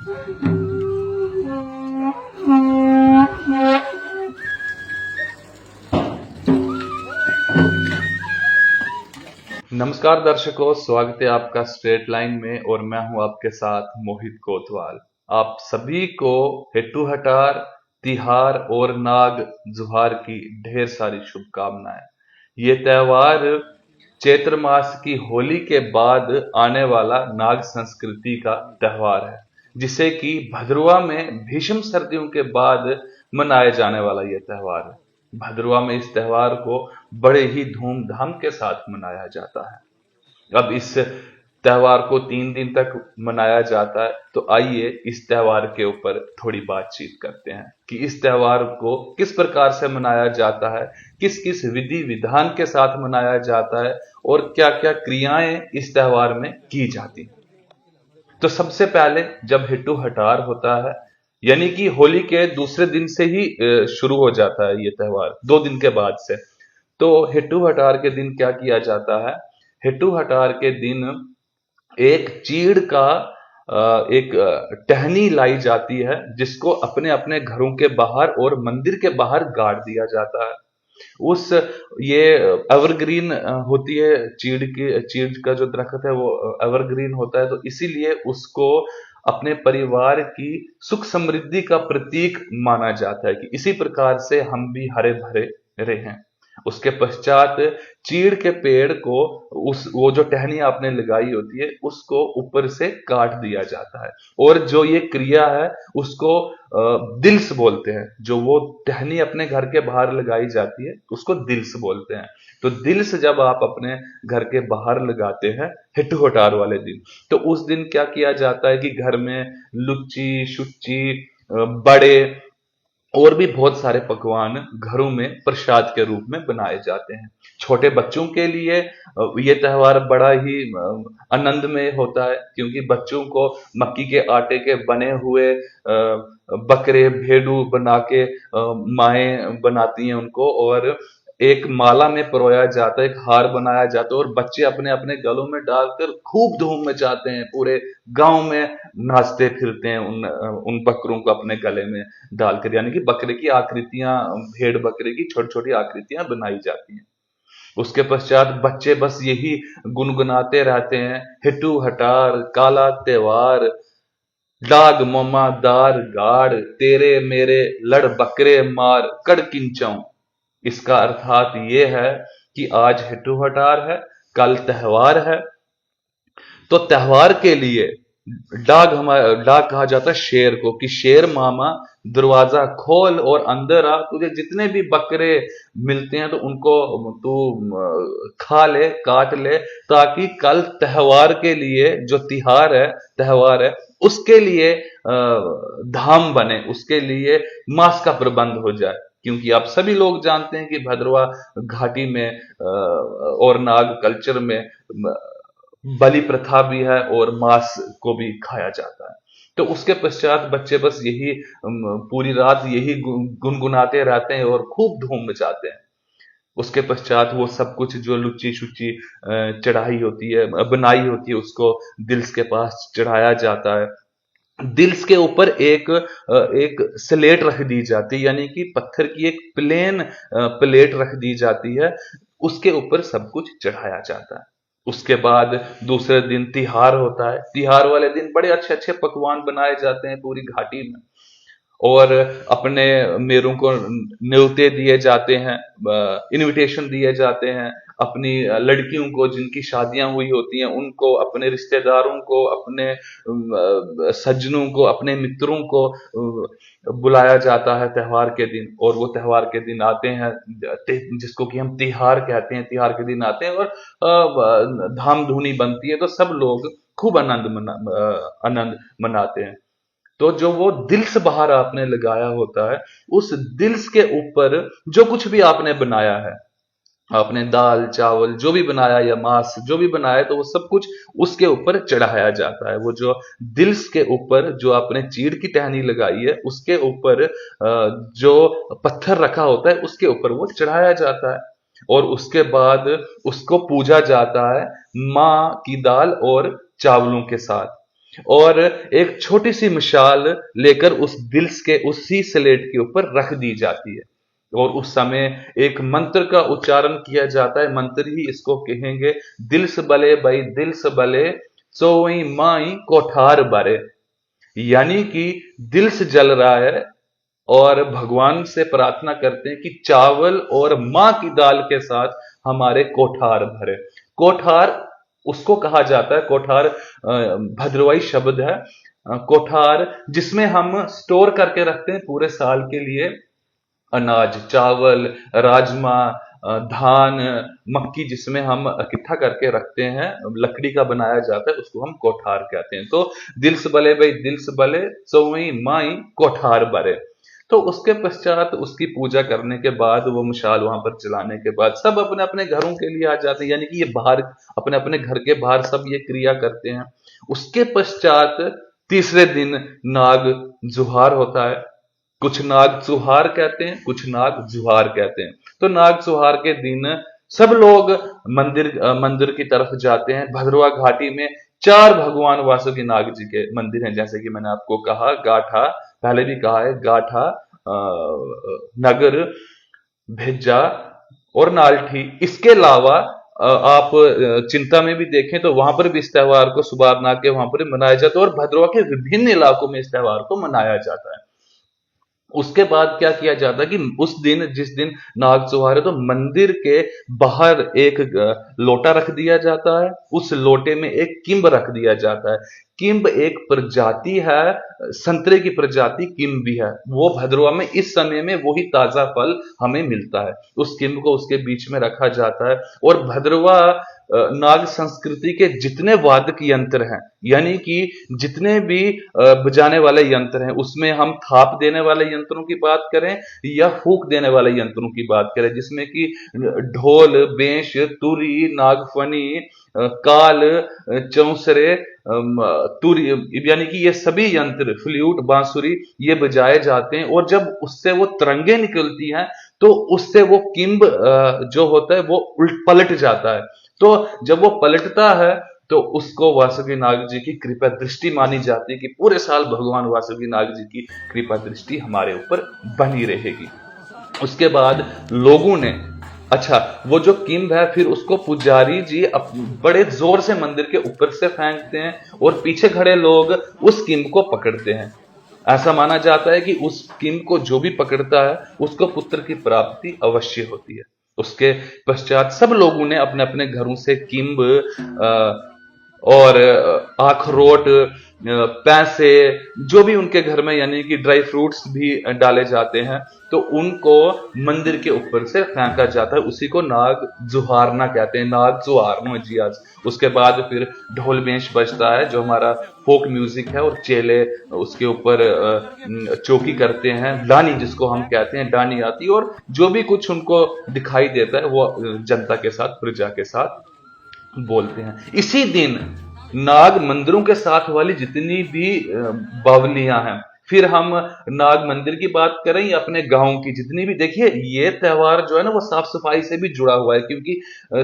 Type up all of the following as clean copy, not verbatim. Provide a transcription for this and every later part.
नमस्कार दर्शकों, स्वागत है आपका स्ट्रेट लाइन में और मैं हूं आपके साथ मोहित कोतवाल। आप सभी को हेट्टू हटार, तिहार और नाग जुहार की ढेर सारी शुभकामनाएं। ये त्योहार चैत्र मास की होली के बाद आने वाला नाग संस्कृति का त्योहार है, जिसे कि भद्रवा में भीषण सर्दियों के बाद मनाए जाने वाला यह त्योहार है। भद्रवा में इस त्योहार को बड़े ही धूमधाम के साथ मनाया जाता है। अब इस त्योहार को 3 दिन तक मनाया जाता है, तो आइए इस त्योहार के ऊपर थोड़ी बातचीत करते हैं कि इस त्योहार को किस प्रकार से मनाया जाता है, किस किस विधि विधान के साथ मनाया जाता है और क्या क्या क्रियाएं इस त्योहार में की जाती हैं। तो सबसे पहले जब हेट्टू हटार होता है, यानी कि होली के दूसरे दिन से ही शुरू हो जाता है ये त्योहार, 2 दिन के बाद से। तो हेट्टू हटार के दिन क्या किया जाता है? हेट्टू हटार के दिन एक चीड़ का एक टहनी लाई जाती है, जिसको अपने अपने घरों के बाहर और मंदिर के बाहर गाड़ दिया जाता है। उस ये एवरग्रीन होती है, चीड़ का जो दरख्त है वो एवरग्रीन होता है, तो इसीलिए उसको अपने परिवार की सुख समृद्धि का प्रतीक माना जाता है कि इसी प्रकार से हम भी हरे भरे रहें। उसके पश्चात चीड़ के पेड़ को उस वो जो टहनी आपने लगाई होती है उसको ऊपर से काट दिया जाता है, और जो ये क्रिया है उसको दिल्स बोलते हैं। जो वो टहनी अपने घर के बाहर लगाई जाती है उसको दिल्स बोलते हैं। तो दिल्स जब आप अपने घर के बाहर लगाते हैं हेट्टू हटार वाले दिन, तो उस दिन क्या किया जाता है कि घर में लुच्ची शुच्ची बड़े और भी बहुत सारे पकवान घरों में प्रसाद के रूप में बनाए जाते हैं। छोटे बच्चों के लिए ये त्योहार बड़ा ही आनंदमय होता है, क्योंकि बच्चों को मक्की के आटे के बने हुए बकरे भेड़ू बना के माएं बनाती हैं उनको, और एक माला में पिरोया जाता है, एक हार बनाया जाता है, और बच्चे अपने अपने गलों में डालकर खूब धूम मचाते हैं। पूरे गांव में नाचते फिरते हैं उन बकरों को अपने गले में डालकर, यानी कि बकरे की आकृतियां, भेड़ बकरे की छोटी छोटी आकृतियां बनाई जाती हैं। उसके पश्चात बच्चे बस यही गुनगुनाते रहते हैं, हेट्टू हटार काला त्योहार, डाग मोमा दार गाड़, तेरे मेरे लड़ बकरे मार कड़ किंचौ। इसका अर्थात ये है कि आज हेट्टू हटार है, कल त्योहार है। तो त्योहार के लिए डाक कहा जाता है शेर को, कि शेर मामा दरवाजा खोल और अंदर आ, तुझे जितने भी बकरे मिलते हैं तो उनको तू खा ले, काट ले, ताकि कल त्योहार के लिए जो त्योहार है उसके लिए धाम बने, उसके लिए मांस का प्रबंध हो जाए। क्योंकि आप सभी लोग जानते हैं कि भद्रवा घाटी में और नाग कल्चर में बलि प्रथा भी है और मांस को भी खाया जाता है। तो उसके पश्चात बच्चे बस यही पूरी रात यही गुनगुनाते रहते हैं और खूब धूम मचाते हैं। उसके पश्चात वो सब कुछ जो लुच्ची शुच्ची चढ़ाई होती है, बनाई होती है, उसको दिल्स के पास चढ़ाया जाता है। दिल्स के ऊपर एक स्लेट रख दी जाती है, यानी कि पत्थर की एक प्लेन प्लेट रख दी जाती है, उसके ऊपर सब कुछ चढ़ाया जाता है। उसके बाद दूसरे दिन तिहार होता है। तिहार वाले दिन बड़े अच्छे अच्छे पकवान बनाए जाते हैं पूरी घाटी में, और अपने मेरों को न्योते दिए जाते हैं, इनविटेशन दिए जाते हैं। अपनी लड़कियों को जिनकी शादियां हुई होती हैं उनको, अपने रिश्तेदारों को, अपने सज्जनों को, अपने मित्रों को बुलाया जाता है त्योहार के दिन। और वो त्योहार के दिन आते हैं, जिसको कि हम तिहार कहते हैं, तिहार के दिन आते हैं और धाम धूनी बनती है, तो सब लोग खूब आनंद मनाते हैं। तो जो वो दिल्स बाहर आपने लगाया होता है, उस दिल्स के ऊपर जो कुछ भी आपने बनाया है, आपने दाल चावल जो भी बनाया या मांस जो भी बनाया, तो वो सब कुछ उसके ऊपर चढ़ाया जाता है। वो जो दिल्स के ऊपर जो आपने चीड़ की टहनी लगाई है उसके ऊपर जो पत्थर रखा होता है उसके ऊपर वो चढ़ाया जाता है, और उसके बाद उसको पूजा जाता है माँ की दाल और चावलों के साथ। और एक छोटी सी मिसाल लेकर उस दिल के उसी स्लेट के ऊपर रख दी जाती है और उस समय एक मंत्र का उच्चारण किया जाता है। मंत्र ही इसको कहेंगे, दिल से बले भाई दिल से बले, चौई माई कोठार बारे। यानी कि दिल से जल रहा है और भगवान से प्रार्थना करते हैं कि चावल और मां की दाल के साथ हमारे कोठार भरे। कोठार उसको कहा जाता है, कोठार भद्रवाही शब्द है। कोठार जिसमें हम स्टोर करके रखते हैं पूरे साल के लिए अनाज, चावल, राजमा, धान, मक्की, जिसमें हम इकट्ठा करके रखते हैं, लकड़ी का बनाया जाता है, उसको हम कोठार कहते हैं। तो दिल से बले भाई दिल से बले, सोई माई कोठार बरे। तो उसके पश्चात उसकी पूजा करने के बाद, वो मशाल वहां पर जलाने के बाद सब अपने अपने घरों के लिए आ जाते हैं। यानी कि ये बाहर अपने अपने घर के बाहर सब ये क्रिया करते हैं। उसके पश्चात तीसरे दिन नाग जुहार होता है। कुछ नाग सुहार कहते हैं, कुछ नाग जुहार कहते हैं। तो नाग सुहार के दिन सब लोग मंदिर की तरफ जाते हैं। भद्रवा घाटी में 4 भगवान वासुकी नाग जी के मंदिर हैं, जैसे कि मैंने आपको कहा, गाठा, पहले भी कहा है, गाठा, नगर, भेजा और नालठी। इसके अलावा आप चिंता में भी देखें तो वहां पर भी इस त्योहार को सुबारनाग के वहां पर मनाया जाता है और भद्रवा के विभिन्न इलाकों में इस त्योहार को मनाया जाता है। उसके बाद क्या किया जाता है कि उस दिन, जिस दिन नाग चौहार है, तो मंदिर के बाहर एक लोटा रख दिया जाता है। उस लोटे में एक किंब रख दिया जाता है। किंब एक प्रजाति है, संतरे की प्रजाति किंब भी है। वो भद्रवा में इस समय में वही ताजा फल हमें मिलता है। उस किंब को उसके बीच में रखा जाता है। और भद्रवा नाग संस्कृति के जितने वादक यंत्र हैं, यानी कि जितने भी बजाने वाले यंत्र हैं, उसमें हम थाप देने वाले यंत्रों की बात करें या फूंक देने वाले यंत्रों की बात करें, जिसमें कि ढोल, बेंश, तुरी, नागफनी, काल, चौसरे, तुरी, यानी कि ये सभी यंत्र, फ्लूट, बांसुरी, ये बजाए जाते हैं। और जब उससे वो तरंगे निकलती हैं तो उससे वो किंब जो होता है वो उल्ट पलट जाता है। तो जब वो पलटता है तो उसको वासुकी नाग जी की कृपा दृष्टि मानी जाती है कि पूरे साल भगवान वासुकी नाग जी की कृपा दृष्टि हमारे ऊपर बनी रहेगी। उसके बाद लोगों ने, अच्छा, वो जो किंब है फिर उसको पुजारी जी बड़े जोर से मंदिर के ऊपर से फेंकते हैं और पीछे खड़े लोग उस किंब को पकड़ते हैं। ऐसा माना जाता है कि उस किंब को जो भी पकड़ता है उसको पुत्र की प्राप्ति अवश्य होती है। उसके पश्चात सब लोगों ने अपने अपने घरों से किंब और अखरोट, पैसे, जो भी उनके घर में, यानी कि ड्राई फ्रूट्स भी डाले जाते हैं, तो उनको मंदिर के ऊपर से फेंका जाता है। उसी को नाग जुहारना कहते हैं, नाग जुहारना जी आज। उसके बाद फिर ढोल बेंच बजता है जो हमारा फोक म्यूजिक है, और चेले उसके ऊपर चौकी करते हैं, डानी जिसको हम कहते हैं, डानी आती है और जो भी कुछ उनको दिखाई देता है वो जनता के साथ, प्रजा के साथ बोलते हैं। इसी दिन नाग मंदिरों के साथ वाली जितनी भी बावलियां हैं, फिर हम नाग मंदिर की बात करें या अपने गांव की जितनी भी, देखिए ये त्योहार जो है ना वो साफ सफाई से भी जुड़ा हुआ है, क्योंकि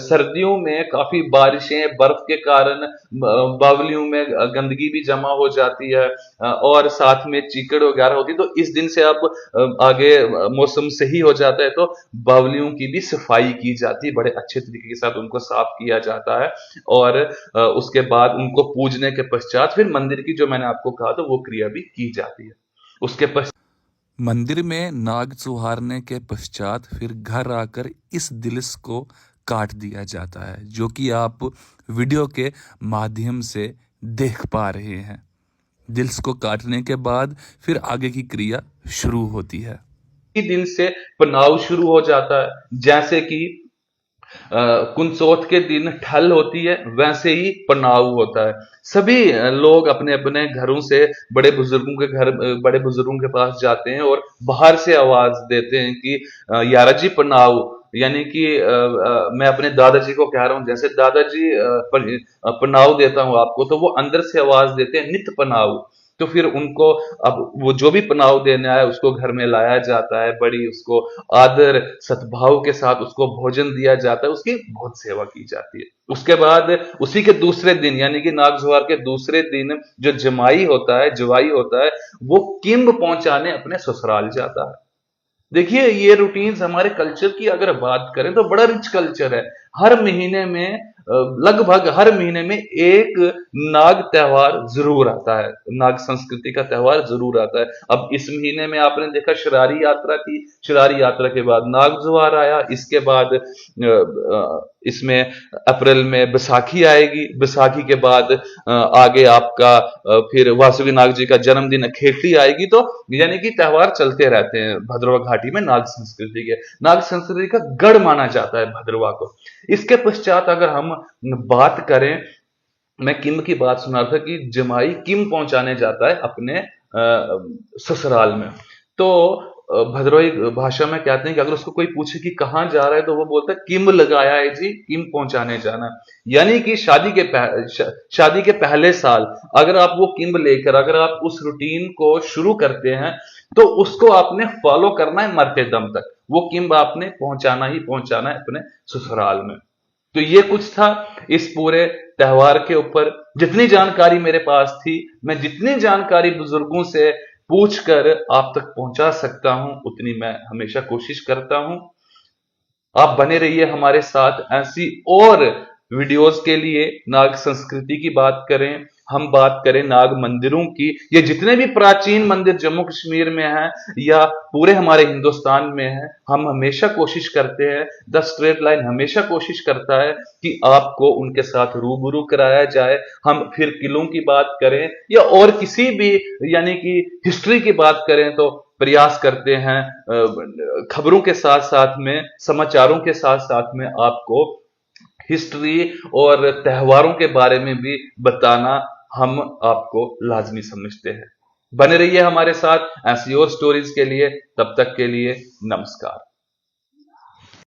सर्दियों में काफी बारिशें, बर्फ के कारण बावलियों में गंदगी भी जमा हो जाती है और साथ में चीकड़ वगैरह होती है। तो इस दिन से अब आगे मौसम सही हो जाता है तो बावलियों की भी सफाई की जाती है, बड़े अच्छे तरीके के साथ उनको साफ किया जाता है। और उसके बाद उनको पूजने के पश्चात फिर मंदिर की, जो मैंने आपको कहा, तो वो क्रिया भी की जाती है। उसके पश्चात मंदिर में नाग चुहारने के पश्चात फिर घर आकर इस दिलस को काट दिया जाता है, जो कि आप वीडियो के माध्यम से देख पा रहे हैं। दिल्स को काटने के बाद फिर आगे की क्रिया शुरू होती है। ही दिन से पनाव शुरू हो जाता है। जैसे कि कुनसोत के दिन ठल होती है, वैसे ही पनाव होता है। सभी लोग अपने अपने घरों से बड़े बुजुर्गों के पास जाते हैं और बाहर से आवाज देते हैं कि यारा जी पनाव, यानी कि मैं अपने दादाजी को कह रहा हूं, जैसे दादाजी पनाव देता हूं आपको, तो वो अंदर से आवाज देते हैं नित पनाव। तो फिर उनको अब वो जो भी पनाव देने आया उसको घर में लाया जाता है, बड़ी उसको आदर सद्भाव के साथ उसको भोजन दिया जाता है, उसकी बहुत सेवा की जाती है। उसके बाद उसी के दूसरे दिन यानी कि नाग जुहार के दूसरे दिन जो जमाई होता है, जवाई होता है, वो किंब पहुंचाने अपने ससुराल जाता है। देखिए ये रूटीन्स हमारे कल्चर की अगर बात करें तो बड़ा रिच कल्चर है। हर महीने में लगभग हर महीने में एक नाग त्योहार जरूर आता है, नाग संस्कृति का त्योहार जरूर आता है। अब इस महीने में आपने देखा शरारी यात्रा थी, शरारी यात्रा के बाद नाग जुहार आया, इसके बाद इसमें अप्रैल में बैसाखी आएगी, बैसाखी के बाद आगे आपका फिर वासुकी नाग जी का जन्मदिन अखेटी आएगी। तो यानी कि त्योहार चलते रहते हैं भद्रवा घाटी में नाग संस्कृति के। नाग संस्कृति का गढ़ माना जाता है भद्रवा को। इसके पश्चात अगर हम बात करें, मैं किम की बात सुना रहा था कि जमाई किम पहुंचाने जाता है अपने ससुराल में। तो भद्रवाही भाषा में कहते हैं कि अगर उसको कोई पूछे कि कहां जा रहा है तो वो बोलता है किम लगाया है जी, किम पहुंचाने जाना है। यानी कि शादी के पहले साल अगर आप वो किम लेकर अगर आप उस रूटीन को शुरू करते हैं तो उसको आपने फॉलो करना है मरते दम तक। वो किम आपने पहुंचाना ही पहुंचाना है अपने ससुराल में। तो ये कुछ था इस पूरे त्योहार के ऊपर। जितनी जानकारी मेरे पास थी, मैं जितनी जानकारी बुजुर्गों से पूछकर आप तक पहुंचा सकता हूं उतनी मैं हमेशा कोशिश करता हूं। आप बने रहिए हमारे साथ ऐसी और वीडियोस के लिए। नाग संस्कृति की बात करें, हम बात करें नाग मंदिरों की, ये जितने भी प्राचीन मंदिर जम्मू कश्मीर में हैं या पूरे हमारे हिंदुस्तान में हैं, हम हमेशा कोशिश करते हैं, द स्ट्रेट लाइन हमेशा कोशिश करता है कि आपको उनके साथ रूबरू कराया जाए। हम फिर किलों की बात करें या और किसी भी यानी कि हिस्ट्री की बात करें तो प्रयास करते हैं खबरों के साथ साथ में, समाचारों के साथ साथ में आपको हिस्ट्री और त्योहारों के बारे में भी बताना हम आपको लाजमी समझते हैं। बने रहिए हमारे साथ ऐसी और स्टोरीज के लिए। तब तक के लिए नमस्कार।